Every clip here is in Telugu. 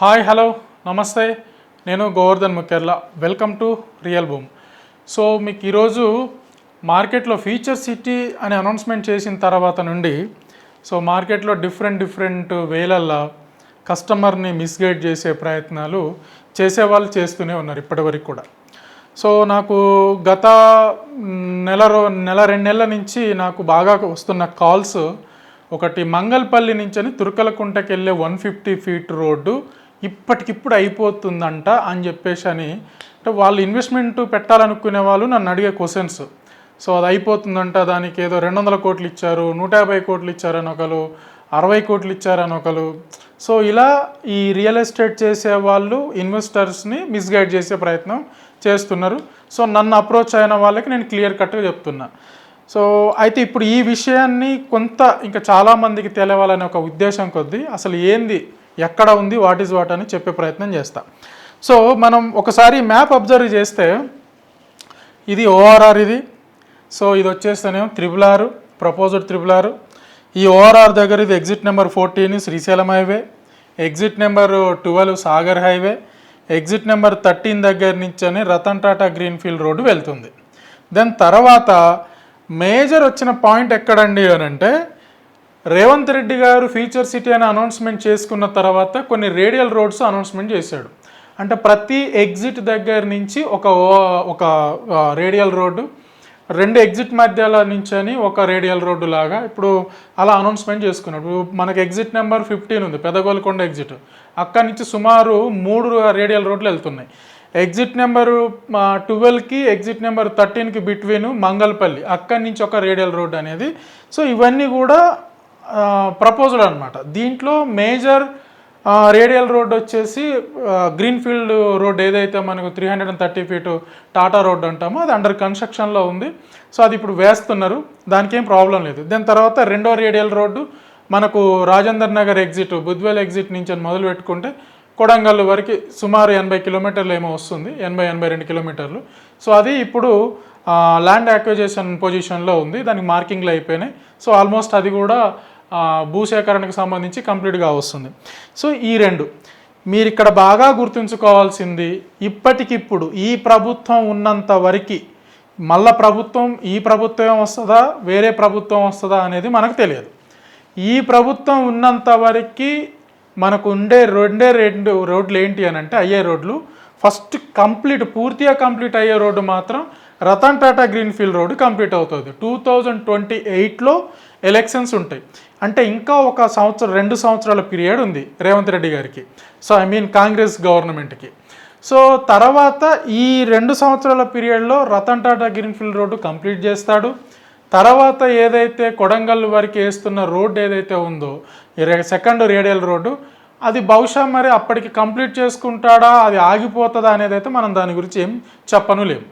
హాయ్ హలో నమస్తే, నేను Govardhan Mukhyarla. Welcome to Real Boom. So మీకు ఈరోజు మార్కెట్లో ఫీచర్ సిటీ అని అనౌన్స్మెంట్ చేసిన తర్వాత నుండి మార్కెట్లో డిఫరెంట్ వేలల్లో కస్టమర్ని మిస్గైడ్ చేసే ప్రయత్నాలు చేసేవాళ్ళు చేస్తూనే ఉన్నారు ఇప్పటివరకు కూడా. సో నాకు గత నెల 2 నెలల నుంచి నాకు బాగా వస్తున్న కాల్స్, ఒకటి మంగళపల్లి నుంచి తుర్కలకుంటకి వెళ్ళే 150 ఫీట్ రోడ్డు ఇప్పటికిప్పుడు అయిపోతుందంట అని చెప్పేసి అంటే వాళ్ళు ఇన్వెస్ట్మెంట్ పెట్టాలనుకునే వాళ్ళు నన్ను అడిగే క్వశ్చన్స్. సో అది అయిపోతుందంట, దానికి ఏదో 200 కోట్లు ఇచ్చారు, 150 కోట్లు ఇచ్చారని ఒకరు, 60 కోట్లు ఇచ్చారని ఒకరు. సో ఇలా ఈ రియల్ ఎస్టేట్ చేసే వాళ్ళు ఇన్వెస్టర్స్ని మిస్గైడ్ చేసే ప్రయత్నం చేస్తున్నారు. సో నన్ను అప్రోచ్ అయిన వాళ్ళకి నేను క్లియర్ కట్గా చెప్తున్నా. సో అయితే ఇప్పుడు ఈ విషయాన్ని ఇంకా చాలామందికి తెలియాలనే ఒక ఉద్దేశం కొద్దీ అసలు ఏంది, ఎక్కడ ఉంది, వాట్ ఈజ్ వాట్ అని చెప్పే ప్రయత్నం చేస్తా. సో మనం ఒకసారి మ్యాప్ అబ్జర్వ్ చేస్తే ఇది ఓఆర్ఆర్, సో ఇది వచ్చేస్తేనేమో RRR, ప్రపోజ్డ్ RRR. ఈ ఓఆర్ఆర్ దగ్గర ఇది exit number 14 Srisailam highway, exit number 12 Sagar highway, exit number 13 దగ్గర నుంచి రతన్ టాటా గ్రీన్ఫీల్డ్ రోడ్డు వెళ్తుంది. దెన్ తర్వాత మేజర్ వచ్చిన పాయింట్ ఎక్కడండి అని అంటే, రేవంత్ రెడ్డి గారు ఫ్యూచర్ సిటీ అని అనౌన్స్మెంట్ చేసుకున్న తర్వాత కొన్ని రేడియల్ రోడ్స్ అనౌన్స్మెంట్ చేశాడు. అంటే ప్రతి ఎగ్జిట్ దగ్గర నుంచి ఒక రేడియల్ రోడ్డు, 2 ఎగ్జిట్ మధ్యలో నుంచి ఒక రేడియల్ రోడ్డు లాగా ఇప్పుడు అలా అనౌన్స్మెంట్ చేసుకున్నాడు. మనకు ఎగ్జిట్ నెంబర్ 15 ఉంది, పెదగోల్కొండ ఎగ్జిట్, అక్కడి నుంచి సుమారు 3 రేడియల్ రోడ్లు వెళ్తున్నాయి. ఎగ్జిట్ నెంబరు 12కి ఎగ్జిట్ నెంబర్ 13కి బిట్వీన్ మంగళపల్లి, అక్కడి నుంచి ఒక రేడియల్ రోడ్ అనేది. సో ఇవన్నీ కూడా ప్రపోజల్ అనమాట. దీంట్లో మేజర్ రేడియల్ రోడ్ వచ్చేసి గ్రీన్ఫీల్డ్ రోడ్, ఏదైతే మనకు 330 ఫీట్ టాటా రోడ్ అంటామో అది అండర్ కన్స్ట్రక్షన్లో ఉంది. సో అది ఇప్పుడు వేస్తున్నారు, దానికి ఏం ప్రాబ్లం లేదు. దాని తర్వాత 2వ రేడియల్ రోడ్డు మనకు రాజేందర్ నగర్ ఎగ్జిట్, బుద్వేల్ ఎగ్జిట్ నుంచి మొదలు పెట్టుకుంటే కొడంగల్ వరకు సుమారు 80 కిలోమీటర్లు ఏమో వస్తుంది, 82 కిలోమీటర్లు. సో అది ఇప్పుడు ల్యాండ్ యాక్విజిషన్ పొజిషన్లో ఉంది, దానికి మార్కింగ్లు అయిపోయినాయి. సో ఆల్మోస్ట్ అది కూడా భూసేకరణకు సంబంధించి కంప్లీట్గా వస్తుంది. సో ఈ 2 మీరు ఇక్కడ బాగా గుర్తుంచుకోవాల్సింది, ఇప్పటికిప్పుడు ఈ ప్రభుత్వం ఉన్నంత వరకు మళ్ళా ఈ ప్రభుత్వం వస్తుందా వేరే ప్రభుత్వం వస్తుందా అనేది మనకు తెలియదు. ఈ ప్రభుత్వం ఉన్నంత వరకు మనకు ఉండే 2 రోడ్లు ఏంటి అని అంటే, అయ్యే రోడ్లు ఫస్ట్ పూర్తిగా కంప్లీట్ అయ్యే రోడ్డు మాత్రం Ratan Tata greenfield road complete అవుతుంది. 2028లో ఎలక్షన్స్ ఉంటాయి. అంటే ఇంకా 2 సంవత్సరాల పీరియడ్ ఉంది రేవంత్ రెడ్డి గారికి, సో కాంగ్రెస్ గవర్నమెంట్కి. సో తర్వాత ఈ 2 సంవత్సరాల పీరియడ్లో Ratan Tata greenfield road complete చేస్తాడు. తర్వాత ఏదైతే కొడంగల్ వరకు వేస్తున్న రోడ్డు ఏదైతే ఉందో 2nd రేడియల్ రోడ్డు, అది బహుశా మరి అప్పటికి కంప్లీట్ చేసుకుంటాడా, అది ఆగిపోతుందా అనేది అయితే మనం దాని గురించి ఏం చెప్పలేము.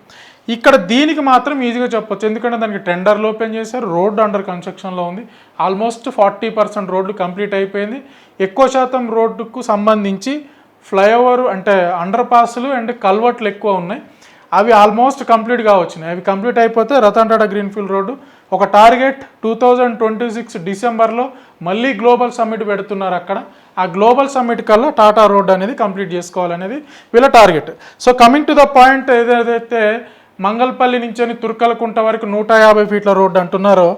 ఇక్కడ దీనికి మాత్రం ఈజీగా చెప్పొచ్చు, ఎందుకంటే దానికి టెండర్లు ఓపెన్ చేశారు, రోడ్డు అండర్ కన్స్ట్రక్షన్లో ఉంది, ఆల్మోస్ట్ 40% రోడ్లు కంప్లీట్ అయిపోయింది. ఎక్కువ శాతం రోడ్డుకు సంబంధించి ఫ్లైఓవర్ అంటే అండర్ పాస్లు అండ్ కల్వర్ట్లు ఎక్కువ ఉన్నాయి, అవి ఆల్మోస్ట్ కంప్లీట్గా వచ్చినాయి. అవి కంప్లీట్ అయిపోతే రతన్ టాటా గ్రీన్ఫీల్డ్ రోడ్డు ఒక టార్గెట్ 2026 డిసెంబర్లో మళ్ళీ గ్లోబల్ సమ్మిట్ పెడుతున్నారు అక్కడ. ఆ గ్లోబల్ సమ్మిట్ కల్లా టాటా రోడ్ అనేది కంప్లీట్ చేసుకోవాలనేది వీళ్ళ target. So coming to the point, ఏదైతే మంగళపల్లి నుంచి తుర్కలకుంట వరకు 150 ఫీట్ల రోడ్డు అంటున్నారో,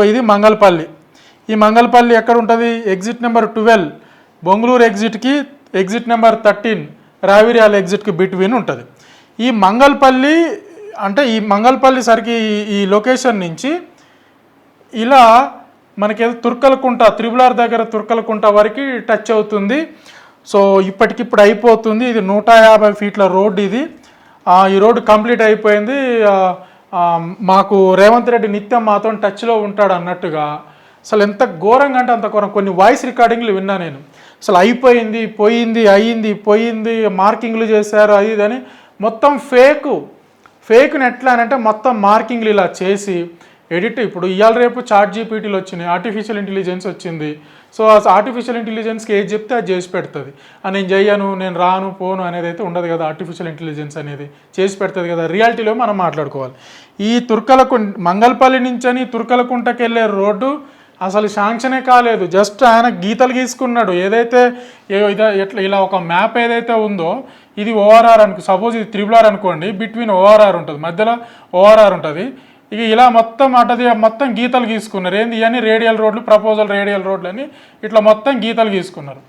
ఇది మంగళపల్లి. ఈ మంగళపల్లి ఎక్కడ ఉంటుంది? ఎగ్జిట్ నెంబర్ 12 బొంగళూరు ఎగ్జిట్కి, ఎగ్జిట్ నెంబర్ 13 రావిర్యాల ఎగ్జిట్కి బిట్వీన్ ఉంటుంది. ఈ మంగళపల్లి సరికి ఈ లొకేషన్ నుంచి ఇలా మనకి తుర్కలకుంట RRR దగ్గర తుర్కలకుంట వరకు టచ్ అవుతుంది. సో ఇప్పటికిప్పుడు అయిపోతుంది. ఇది 150 ఫీట్ల రోడ్డు. ఈ రోడ్డు కంప్లీట్ అయిపోయింది. మాకు రేవంత్ రెడ్డి నిత్యం మాతో టచ్లో ఉంటాడు అన్నట్టుగా, అసలు ఎంత ఘోరంగా అంటే అంత ఘోరం. కొన్ని వాయిస్ రికార్డింగ్లు విన్నా నేను, అసలు అయిపోయింది, పోయింది, అయ్యింది, పోయింది, మార్కింగ్లు చేశారు, అది ఇదని మొత్తం ఫేక్ని ఎట్లా అంటే మొత్తం మార్కింగ్లు ఇలా చేసి ఎడిట్. ఇప్పుడు ఇవాళ రేపు ChatGPTలు వచ్చినాయి, ఆర్టిఫిషియల్ ఇంటెలిజెన్స్ వచ్చింది. సో ఆ ఆర్టిఫిషియల్ ఇంటెలిజెన్స్కి ఏది చెప్తే అది చేసి పెడుతుంది. నేను చెయ్యను, నేను రాను, పోను అనేది అయితే ఉండదు కదా. ఆర్టిఫిషియల్ ఇంటెలిజెన్స్ అనేది చేసి పెడుతుంది కదా. రియాలిటీలో మనం మాట్లాడుకోవాలి. ఈ మంగళపల్లి నుంచి తుర్కలకుంటకి వెళ్ళే రోడ్డు అసలు శాంక్షనే కాలేదు, జస్ట్ ఆయన గీతలు గీసుకున్నాడు. ఏదైతే ఇట్లా ఇలా ఒక మ్యాప్ ఏదైతే ఉందో ఇది ఓఆర్ఆర్ సపోజ్ ఇది త్రిబుల్ అనుకోండి, బిట్వీన్ ఓఆర్ఆర్ ఉంటుంది, మధ్యలో ఓఆర్ఆర్ ఉంటుంది. ఇక ఇలా మొత్తం మొత్తం గీతలు గీసుకున్నారు. ఏంది ఇవన్నీ రేడియల్ రోడ్లు, ప్రపోజల్ రేడియల్ రోడ్లు అని ఇట్లా మొత్తం గీతలు గీసుకున్నారు.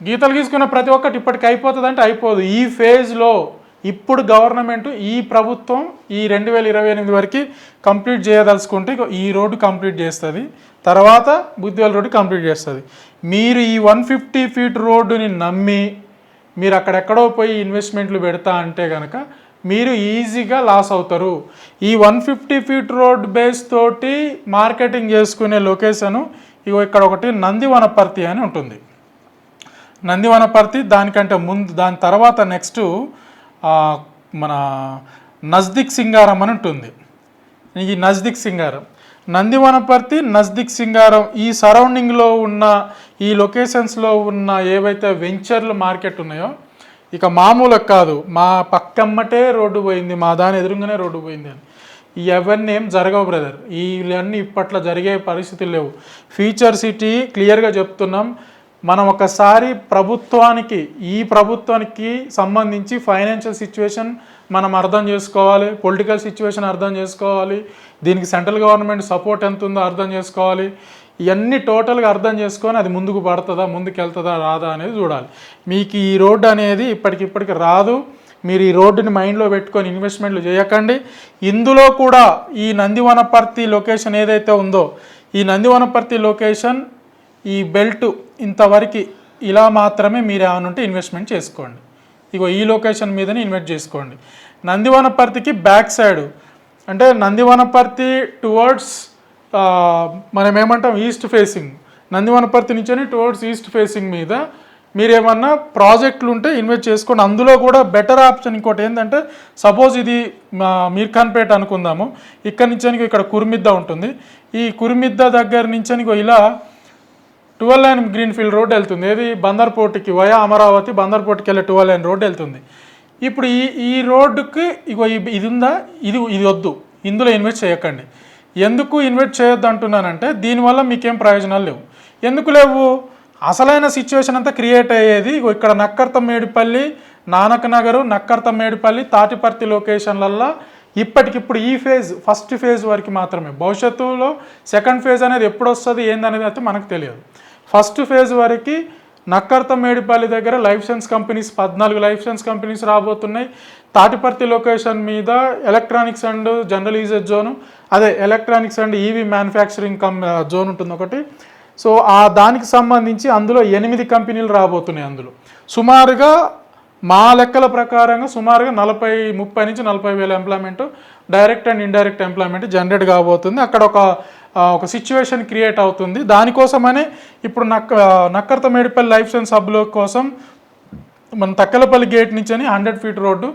గీతలు గీసుకున్న ప్రతి ఒక్కటి ఇప్పటికి అయిపోతుంది అంటే అయిపోదు. ఈ ఫేజ్లో ఇప్పుడు గవర్నమెంట్ ఈ ప్రభుత్వం ఈ 2028 వరకు కంప్లీట్ చేయదలుచుకుంటే ఈ రోడ్డు కంప్లీట్ చేస్తుంది, తర్వాత బుద్ధివేల్ రోడ్డు కంప్లీట్ చేస్తుంది. మీరు ఈ 150 ఫీట్ రోడ్డుని నమ్మి మీరు అక్కడెక్కడో పోయి ఇన్వెస్ట్మెంట్లు పెడతా అంటే కనుక మీరు ఈజీగా లాస్ అవుతారు. ఈ 150 ఫీట్ రోడ్ బేస్ తోటి మార్కెటింగ్ చేసుకునే లొకేషను ఇగో ఇక్కడ ఒకటి నందివనపర్తి అని ఉంటుంది. నందివనపర్తి, దానికంటే ముందు దాని తర్వాత నెక్స్ట్ మన నజ్దిక్ సింగారం అని ఉంటుంది. ఈ నజ్దిక్ సింగారం, నందివనపర్తి, నజ్దిక్ సింగారం ఈ సరౌండింగ్లో ఉన్న ఈ లొకేషన్స్లో ఉన్న ఏవైతే వెంచర్లు మార్కెట్ ఉన్నాయో ఇక మామూలుగా కాదు. మా పక్కమ్మటే రోడ్డు పోయింది, మా దాని ఎదురుగానే రోడ్డు పోయింది అని ఇవన్నీ ఏం జరగవు బ్రదర్. ఇవన్నీ ఇప్పట్లో జరిగే పరిస్థితులు లేవు. ఫ్యూచర్ సిటీ క్లియర్గా చెప్తున్నాం. మనం ఒకసారి ఈ ప్రభుత్వానికి సంబంధించి ఫైనాన్షియల్ సిచ్యువేషన్ మనం అర్థం చేసుకోవాలి, పొలిటికల్ సిచ్యువేషన్ అర్థం చేసుకోవాలి, దీనికి సెంట్రల్ గవర్నమెంట్ సపోర్ట్ ఎంత ఉందో అర్థం చేసుకోవాలి. ఇవన్నీ టోటల్గా అర్థం చేసుకొని అది ముందుకు పడుతుందా, ముందుకు వెళ్తుందా రాదా అనేది చూడాలి. మీకు ఈ రోడ్డు అనేది ఇప్పటికిప్పటికి రాదు. మీరు ఈ రోడ్డుని మైండ్లో పెట్టుకొని ఇన్వెస్ట్మెంట్లు చేయకండి. ఇందులో కూడా ఈ నందివనపర్తి లొకేషన్ ఏదైతే ఉందో ఈ నందివనపర్తి లొకేషన్ ఈ బెల్ట్ ఇంతవరకు ఇలా మాత్రమే మీరు ఏమైనా ఉంటే ఇన్వెస్ట్మెంట్ చేసుకోండి. ఇగో ఈ లొకేషన్ మీదనే ఇన్వెస్ట్ చేసుకోండి. నందివనపర్తికి బ్యాక్ సైడ్ అంటే నందివనపర్తి టువర్డ్స్ మనం ఏమంటాం ఈస్ట్ ఫేసింగ్, నందివనపర్తి నుంచి టువర్డ్స్ ఈస్ట్ ఫేసింగ్ మీద మీరు ఏమన్నా ప్రాజెక్టులు ఉంటే ఇన్వెస్ట్ చేసుకోండి. అందులో కూడా బెటర్ ఆప్షన్ ఇంకోటి ఏంటంటే సపోజ్ ఇది మీర్ఖాన్పేట అనుకుందాము, ఇక్కడ నుంచి ఇక్కడ కుర్మిద్ద ఉంటుంది. ఈ కుర్మిద్ద దగ్గర నుంచి ఇలా 12 లైన్ గ్రీన్ఫీల్డ్ రోడ్ వెళ్తుంది. ఏది బందర్పోర్ట్కి వయా అమరావతి బందర్పోర్ట్కి వెళ్ళే 12 లైన్ రోడ్ వెళ్తుంది. ఇప్పుడు ఈ రోడ్డుకి ఇగో ఇది ఉందా, ఇది వద్దు, ఇందులో ఇన్వెస్ట్ చేయకండి. ఎందుకు ఇన్వెస్ట్ చేయొద్దు అంటున్నానంటే దీనివల్ల మీకేం ప్రయోజనాలు లేవు. ఎందుకు లేవు? అసలైన సిచ్యువేషన్ అంతా క్రియేట్ అయ్యేది ఇక్కడ నక్కర్తమేడిపల్లి, నానక్ నగరు, నక్కర్తమేడిపల్లి, తాటిపర్తి లొకేషన్లల్లో ఇప్పటికిప్పుడు ఈ ఫేజ్ ఫస్ట్ ఫేజ్ వరకు మాత్రమే. భవిష్యత్తులో సెకండ్ ఫేజ్ అనేది ఎప్పుడు వస్తుంది ఏందనేది అయితే మనకు తెలియదు. ఫస్ట్ ఫేజ్ వరకు నక్కర్తమేడిపల్లి దగ్గర లైసెన్స్ కంపెనీస్ 14 లైసెన్స్ కంపెనీస్ రాబోతున్నాయి. తాటిపర్తి లొకేషన్ మీద electronics and general uses zone, అదే electronics and EV manufacturing zone ఉంటుంది ఒకటి. సో దానికి సంబంధించి అందులో 8 కంపెనీలు రాబోతున్నాయి. అందులో సుమారుగా మా లెక్కల ప్రకారంగా సుమారుగా 30 నుంచి 40 వేల employment direct and indirect employment generate కాబోతుంది. అక్కడ ఒక సిచ్యువేషన్ క్రియేట్ అవుతుంది. దానికోసమనే ఇప్పుడు నక్కర్తమేడిపల్లి లైఫ్ సైన్స్ హబ్లో కోసం మన తక్కలపల్లి గేట్ నుంచి 100 ఫీట్ రోడ్డు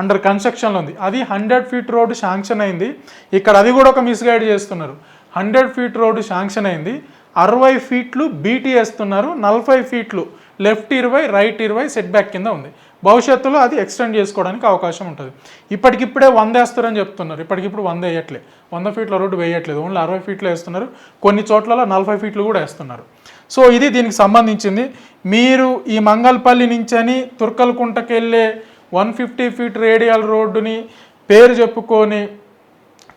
అండర్ కన్స్ట్రక్షన్లో ఉంది. అది 100 ఫీట్ రోడ్డు శాంక్షన్ అయింది. ఇక్కడ అది కూడా ఒక మిస్గైడ్ చేస్తున్నారు. 100 ఫీట్ రోడ్డు శాంక్షన్ అయింది, 60 ఫీట్లు బీటీ వేస్తున్నారు, 40 ఫీట్లు లెఫ్ట్ 20 రైట్ 20 సెట్ బ్యాక్ కింద ఉంది. భవిష్యత్తులో అది ఎక్స్టెండ్ చేసుకోవడానికి అవకాశం ఉంటుంది. ఇప్పటికిప్పుడే 100 వేస్తారని చెప్తున్నారు. ఇప్పటికిప్పుడు 100 వేయట్లేదు, 100 ఫీట్ల రోడ్డు వేయట్లేదు, ఓన్లీ 60 ఫీట్లు వేస్తున్నారు. కొన్ని చోట్ల 40 ఫీట్లు కూడా వేస్తున్నారు. సో ఇది దీనికి సంబంధించింది. మీరు ఈ మంగళపల్లి నుంచి తుర్కలకుంటకి వెళ్ళే 150 ఫీట్ రేడియల్ రోడ్డుని పేరు చెప్పుకొని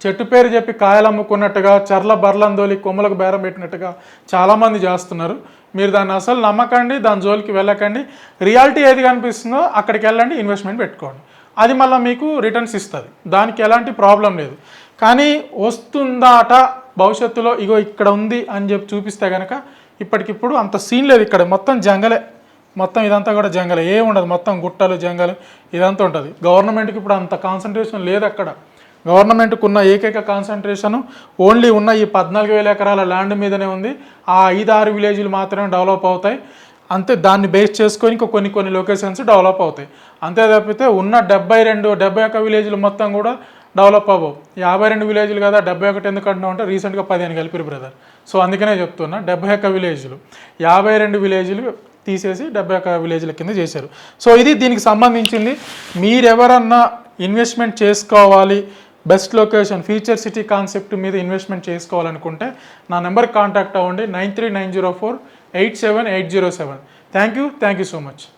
చెట్టు పేరు చెప్పి కాయలు అమ్ముకున్నట్టుగా చర్ల బర్లందోలి కొమ్మలకు బేరం పెట్టినట్టుగా చాలామంది చేస్తున్నారు. మీరు దాన్ని అసలు నమ్మకండి, దాని జోలికి వెళ్ళకండి. రియాలిటీ ఏది కనిపిస్తుందో అక్కడికి వెళ్ళండి, ఇన్వెస్ట్మెంట్ పెట్టుకోండి. అది మళ్ళీ మీకు రిటర్న్స్ ఇస్తుంది, దానికి ఎలాంటి ప్రాబ్లం లేదు. కానీ వస్తుందాట భవిష్యత్తులో ఇగో ఇక్కడ ఉంది అని చెప్పి చూపిస్తే కనుక ఇప్పటికిప్పుడు అంత సీన్ లేదు. ఇక్కడ మొత్తం జంగలే, మొత్తం ఇదంతా కూడా జంగలే, ఏముండదు, మొత్తం గుట్టలు జంగలు ఇదంతా ఉంటుంది. గవర్నమెంట్కి ఇప్పుడు అంత కాన్సన్ట్రేషన్ లేదు. అక్కడ గవర్నమెంట్కు ఉన్న ఏకైక కాన్సన్ట్రేషను ఓన్లీ ఉన్న ఈ 14,000 ఎకరాల ల్యాండ్ మీదనే ఉంది. ఆ 5-6 విలేజ్లు మాత్రమే డెవలప్ అవుతాయి అంతే. దాన్ని బేస్ చేసుకొని ఇంకా కొన్ని లొకేషన్స్ డెవలప్ అవుతాయి అంతే తప్పితే ఉన్న 71 విలేజ్లు మొత్తం కూడా డెవలప్ అవ్వవు. 52 విలేజ్లు కదా, 71 ఎందుకు అంటున్నావు అంటే రీసెంట్గా 15 కలిపిరు బ్రదర్. సో అందుకనే చెప్తున్నా, 71 విలేజ్లు 52 విలేజ్లు తీసేసి 71 విలేజ్ల కింద చేశారు. సో ఇది దీనికి సంబంధించింది. మీరెవరన్నా ఇన్వెస్ట్మెంట్ చేసుకోవాలి, best location future city concept మీద ఇన్వెస్ట్మెంట్ చేసుకోవాలనుకుంటే నా నెంబర్కి కాంటాక్ట్ అవ్వండి 9390487807. Thank you so much.